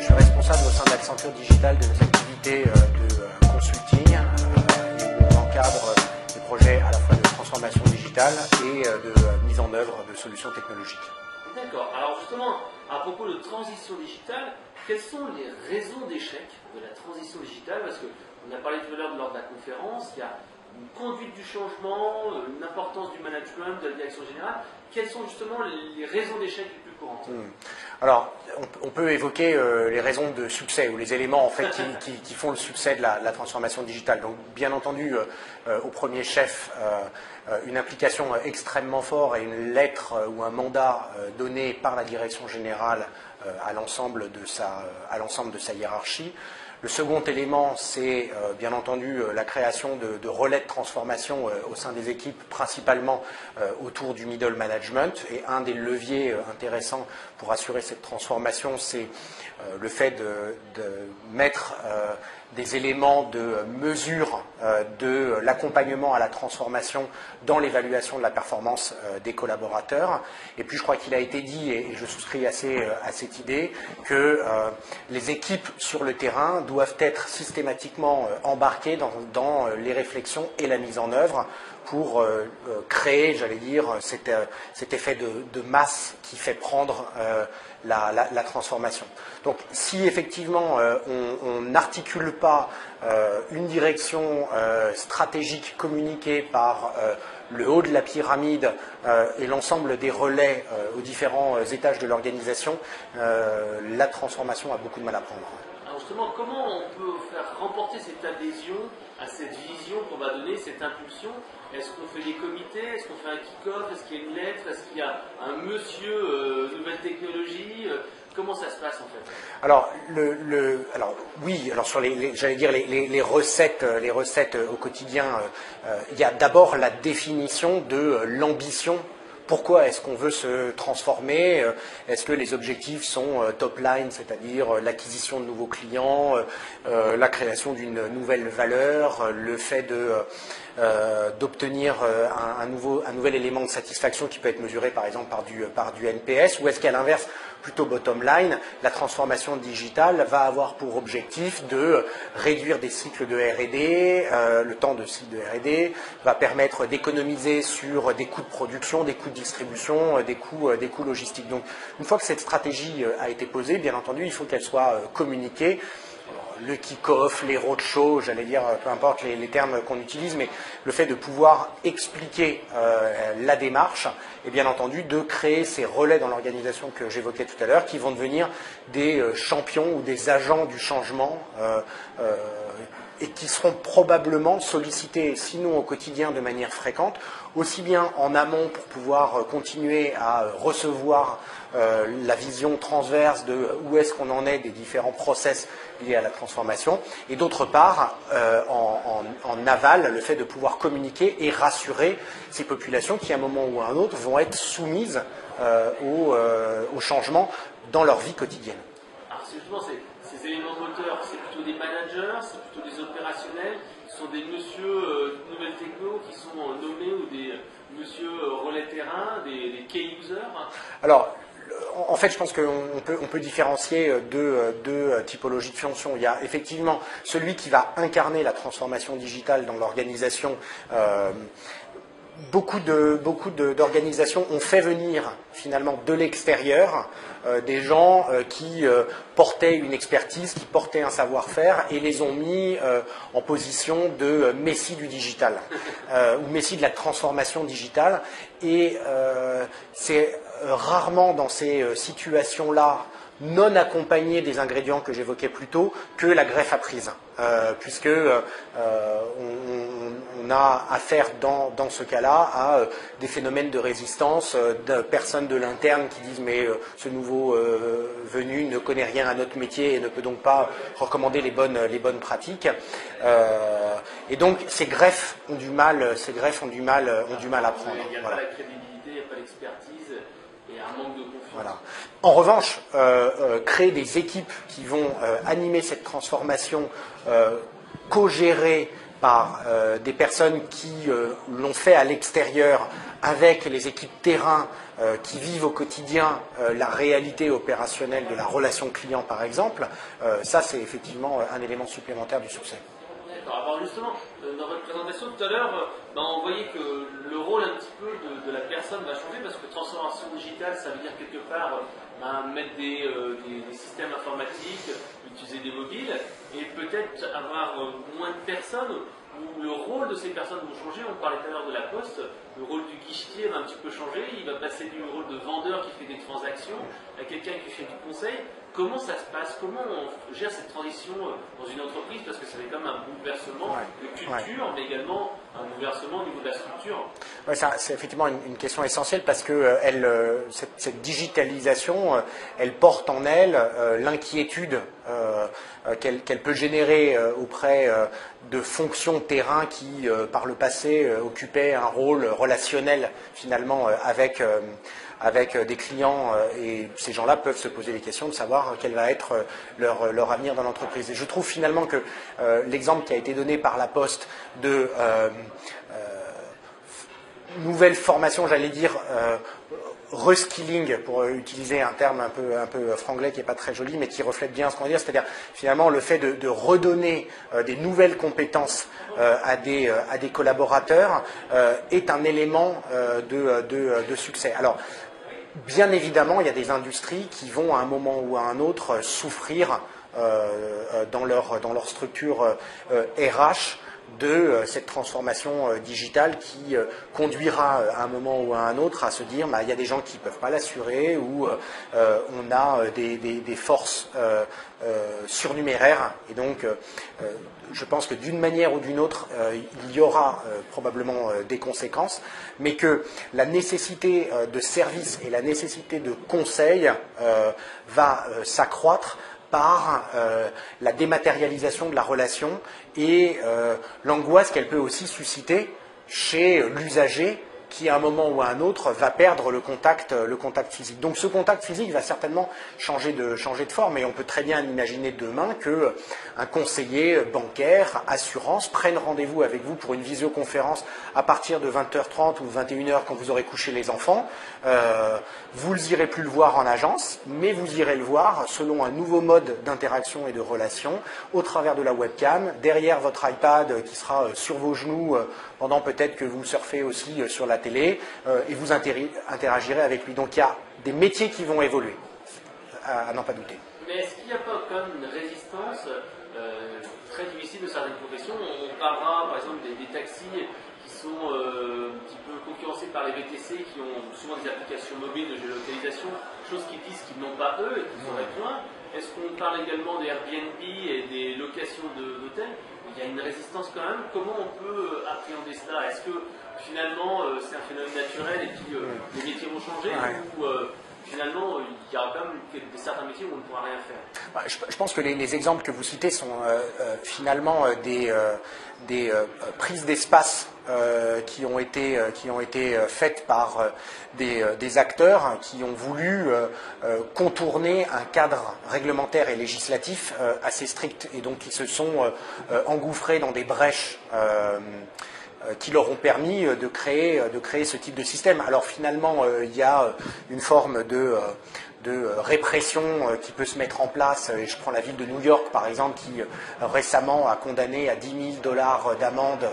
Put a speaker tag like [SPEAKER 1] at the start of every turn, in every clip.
[SPEAKER 1] je suis responsable au sein d'Accenture Digital de nos activités de consulting et où on encadre des projets à la fois de transformation digitale et de mise en œuvre de solutions technologiques.
[SPEAKER 2] D'accord. Alors justement, à propos de transition digitale, quelles sont les raisons d'échec de la transition digitale? Parce qu'on a parlé tout à l'heure lors de la conférence, il y a une conduite du changement, une importance du management, de la direction générale. Quelles sont justement les raisons d'échec les plus courantes?
[SPEAKER 1] Alors, on peut évoquer les raisons de succès ou les éléments en fait qui font le succès de la transformation digitale. Donc, bien entendu, au premier chef, une implication extrêmement forte et une lettre ou un mandat donné par la direction générale à l'ensemble de sa hiérarchie. Le second élément, c'est bien entendu la création de relais de transformation au sein des équipes, principalement autour du middle management. Et un des leviers intéressants pour assurer cette transformation, c'est le fait de mettre des éléments de mesure de l'accompagnement à la transformation dans l'évaluation de la performance des collaborateurs. Et puis je crois qu'il a été dit, et je souscris à cette idée, que les équipes sur le terrain doivent être systématiquement embarquées dans les réflexions et la mise en œuvre pour créer, j'allais dire, cet effet de masse qui fait prendre la transformation. Donc si effectivement on n'articule pas une direction stratégique communiquée par le haut de la pyramide et l'ensemble des relais aux différents étages de l'organisation, la transformation a beaucoup de mal à prendre.
[SPEAKER 2] Alors justement, comment on peut faire remporter cette adhésion à cette vision qu'on va donner, cette impulsion? Est-ce qu'on fait des comités? Est-ce qu'on fait un kick-off? Est-ce qu'il y a une lettre? Est-ce qu'il y a un monsieur nouvelle technologie? Comment ça se passe en fait?
[SPEAKER 1] Alors, oui. Alors sur j'allais dire les recettes au quotidien, il y a d'abord la définition de l'ambition. Pourquoi est-ce qu'on veut se transformer? Est-ce que les objectifs sont top line, c'est-à-dire l'acquisition de nouveaux clients, la création d'une nouvelle valeur, le fait d'obtenir un nouvel élément de satisfaction qui peut être mesuré par exemple par du NPS, ou est-ce qu'à l'inverse, plutôt bottom line, la transformation digitale va avoir pour objectif de réduire des cycles de R&D, le temps de cycle de R&D, va permettre d'économiser sur des coûts de production, des coûts de distribution, des coûts logistiques. Donc, une fois que cette stratégie a été posée, bien entendu, il faut qu'elle soit communiquée. Le kick-off, les roadshows, j'allais dire, peu importe les termes qu'on utilise, mais le fait de pouvoir expliquer la démarche et bien entendu de créer ces relais dans l'organisation que j'évoquais tout à l'heure qui vont devenir des champions ou des agents du changement et qui seront probablement sollicités, sinon au quotidien de manière fréquente, aussi bien en amont pour pouvoir continuer à recevoir la vision transverse de où est-ce qu'on en est des différents process liés à la transformation, et d'autre part, en aval, le fait de pouvoir communiquer et rassurer ces populations qui, à un moment ou à un autre, vont être soumises au changement dans leur vie quotidienne.
[SPEAKER 2] Alors justement, ces éléments moteurs, c'est plutôt des managers, c'est plutôt des opérationnels, ce sont des messieurs nouvelles techno qui sont nommés, ou des messieurs relais terrain, des key users?
[SPEAKER 1] Alors, en fait, je pense qu'on peut différencier deux typologies de fonctions. Il y a effectivement celui qui va incarner la transformation digitale dans l'organisation. Beaucoup d'organisations ont fait venir finalement de l'extérieur des gens qui portaient une expertise, qui portaient un savoir-faire et les ont mis en position de messie du digital ou messie de la transformation digitale. Et c'est rarement dans ces situations-là non accompagnées des ingrédients que j'évoquais plus tôt que la greffe apprise, puisque on a affaire dans ce cas-là à des phénomènes de résistance, de personnes de l'interne qui disent mais ce nouveau venu ne connaît rien à notre métier et ne peut donc pas recommander les bonnes pratiques. Et donc ces greffes ont du mal à prendre.
[SPEAKER 2] Il n'y a pas la crédibilité, il n'y a pas l'expertise et un manque de confiance.
[SPEAKER 1] Voilà. En revanche, créer des équipes qui vont animer cette transformation co-gérée par des personnes qui l'ont fait à l'extérieur avec les équipes terrain qui vivent au quotidien la réalité opérationnelle de la relation client, par exemple, ça c'est effectivement un élément supplémentaire du succès.
[SPEAKER 2] D'accord. Alors justement, dans votre présentation tout à l'heure, on voyait que le rôle un petit peu de la personne va changer parce que transformation digitale, ça veut dire quelque part mettre des systèmes informatiques, utiliser des mobiles et peut-être avoir moins de personnes où le rôle de ces personnes vont changer. On parlait tout à l'heure de la poste, le rôle du guichetier va un petit peu changer, il va passer du rôle de vendeur qui fait des transactions à quelqu'un qui fait du conseil. Comment ça se passe? Comment on gère cette transition dans une entreprise? Parce que ça fait quand même un bouleversement de culture, mais également un bouleversement au niveau de la structure.
[SPEAKER 1] Ouais, c'est effectivement une question essentielle parce que cette digitalisation, elle porte en elle l'inquiétude qu'elle peut générer auprès de fonctions terrain qui, par le passé, occupaient un rôle relationnel finalement avec des clients, et ces gens-là peuvent se poser des questions de savoir quel va être leur avenir dans l'entreprise. Et je trouve finalement que l'exemple qui a été donné par la Poste de nouvelle formation, j'allais dire reskilling, pour utiliser un terme un peu franglais qui n'est pas très joli, mais qui reflète bien ce qu'on va dire, c'est-à-dire finalement le fait de redonner des nouvelles compétences à des collaborateurs est un élément de succès. Alors, bien évidemment, il y a des industries qui vont à un moment ou à un autre souffrir dans leur structure RH de cette transformation digitale qui conduira à un moment ou à un autre à se dire il y a des gens qui ne peuvent pas l'assurer ou on a des forces surnuméraires et donc je pense que d'une manière ou d'une autre il y aura probablement des conséquences, mais que la nécessité de service et la nécessité de conseil va s'accroître par la dématérialisation de la relation et l'angoisse qu'elle peut aussi susciter chez l'usager qui, à un moment ou à un autre, va perdre le contact physique. Donc ce contact physique va certainement changer de forme, et on peut très bien imaginer demain qu'un conseiller bancaire, assurance, prenne rendez-vous avec vous pour une visioconférence à partir de 20h30 ou 21h quand vous aurez couché les enfants. Vous n'irez plus le voir en agence, mais vous irez le voir selon un nouveau mode d'interaction et de relation, au travers de la webcam, derrière votre iPad qui sera sur vos genoux pendant peut-être que vous surfez aussi sur la télé, et vous interagirez avec lui. Donc il y a des métiers qui vont évoluer, à n'en pas douter.
[SPEAKER 2] Mais est-ce qu'il n'y a pas quand même une résistance très difficile de certaines professions? On parlera par exemple des taxis qui sont un petit peu concurrencés par les VTC qui ont souvent des applications mobiles de géolocalisation, choses qu'ils disent qu'ils n'ont pas eux et qu'ils auraient besoin. Est-ce qu'on parle également des Airbnb et des locations d'hôtels? Il y a une résistance quand même. Comment on peut appréhender cela? Est-ce que finalement c'est un phénomène naturel et puis les métiers vont changer ou finalement il y aura quand même certains métiers où on ne pourra rien faire?
[SPEAKER 1] Je pense que les exemples que vous citez sont finalement des prises d'espace qui ont été faites par des acteurs qui ont voulu contourner un cadre réglementaire et législatif assez strict, et donc qui se sont engouffrés dans des brèches qui leur ont permis de créer ce type de système. Alors finalement, il y a une forme de répression qui peut se mettre en place. Et je prends la ville de New York, par exemple, qui récemment a condamné à $10 000 d'amende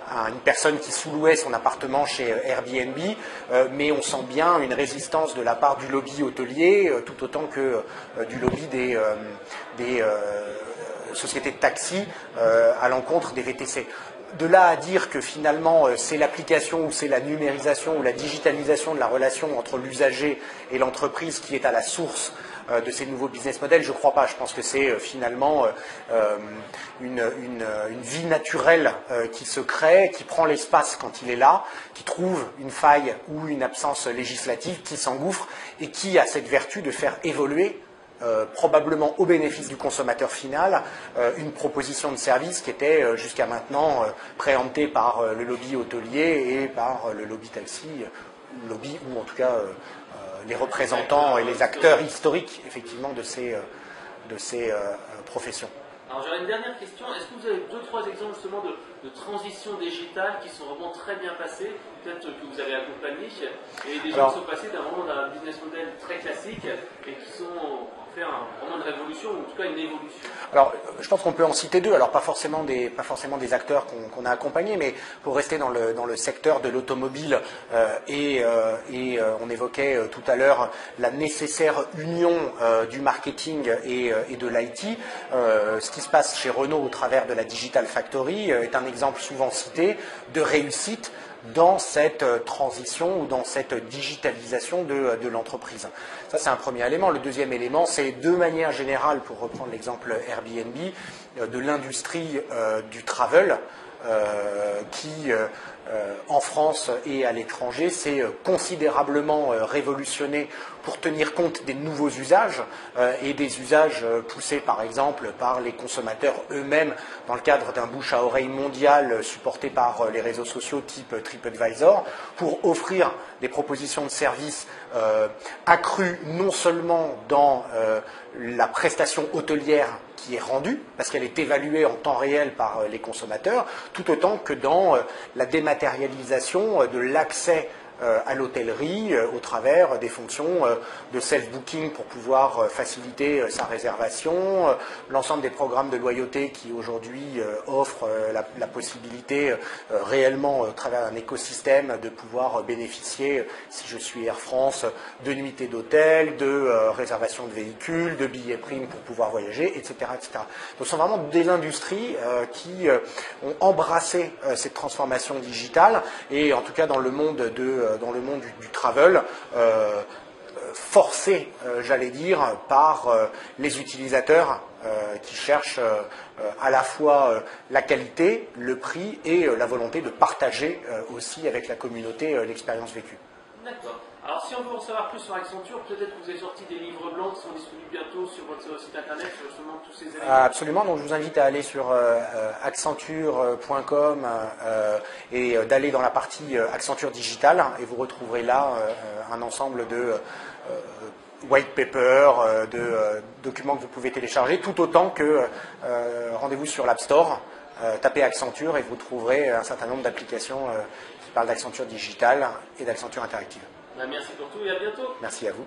[SPEAKER 1] à une personne qui sous-louait son appartement chez Airbnb, mais on sent bien une résistance de la part du lobby hôtelier, tout autant que du lobby des sociétés de taxi à l'encontre des VTC. De là à dire que finalement c'est l'application ou c'est la numérisation ou la digitalisation de la relation entre l'usager et l'entreprise qui est à la source de ces nouveaux business models, je ne crois pas. Je pense que c'est finalement une vie naturelle qui se crée, qui prend l'espace quand il est là, qui trouve une faille ou une absence législative, qui s'engouffre et qui a cette vertu de faire évoluer probablement au bénéfice du consommateur final, une proposition de service qui était jusqu'à maintenant préemptée par le lobby hôtelier et par le lobby taxi, ou en tout cas les représentants et les acteurs historiques effectivement de ces professions.
[SPEAKER 2] Alors j'aurais une dernière question. Est-ce que vous avez 2-3 exemples justement de transition digitale qui sont vraiment très bien passés, peut-être que vous avez accompagné, et des gens qui sont passés d'un business model très classique et qui sont en fait vraiment une révolution, ou en tout cas une évolution?
[SPEAKER 1] Alors, je pense qu'on peut en citer deux. Alors, pas forcément des acteurs qu'on a accompagnés, mais pour rester dans le secteur de l'automobile, on évoquait tout à l'heure la nécessaire union du marketing et de l'IT. Ce qui se passe chez Renault au travers de la Digital Factory est un exemple souvent cité de réussite dans cette transition ou dans cette digitalisation de l'entreprise. Ça, c'est un premier élément. Le deuxième élément, c'est de manière générale, pour reprendre l'exemple Airbnb, de l'industrie du travel qui, en France et à l'étranger, s'est considérablement révolutionné pour tenir compte des nouveaux usages et des usages poussés par exemple par les consommateurs eux-mêmes dans le cadre d'un bouche à oreille mondial supporté par les réseaux sociaux type TripAdvisor pour offrir des propositions de services accrues non seulement dans la prestation hôtelière qui est rendue, parce qu'elle est évaluée en temps réel par les consommateurs, tout autant que dans la dématérialisation de l'accès à l'hôtellerie au travers des fonctions de self-booking pour pouvoir faciliter sa réservation, l'ensemble des programmes de loyauté qui aujourd'hui offrent la possibilité réellement au travers d'un écosystème de pouvoir bénéficier, si je suis Air France, de nuitées d'hôtel, de réservation de véhicules, de billets primes pour pouvoir voyager, etc. etc. Donc ce sont vraiment des industries qui ont embrassé cette transformation digitale et en tout cas dans le monde du travel, forcé, j'allais dire, par les utilisateurs qui cherchent à la fois la qualité, le prix et la volonté de partager aussi avec la communauté l'expérience vécue.
[SPEAKER 2] D'accord. Alors si on veut en savoir plus sur Accenture, peut-être que vous avez sorti des livres blancs qui sont disponibles bientôt sur votre site internet sur justement tous ces éléments.
[SPEAKER 1] Absolument, donc je vous invite à aller sur accenture.com et d'aller dans la partie Accenture Digital et vous retrouverez là un ensemble de white paper, de documents que vous pouvez télécharger, tout autant que rendez-vous sur l'App Store, tapez Accenture et vous trouverez un certain nombre d'applications qui parlent d'Accenture Digital et d'Accenture Interactive.
[SPEAKER 2] Merci pour tout et à bientôt.
[SPEAKER 1] Merci à vous.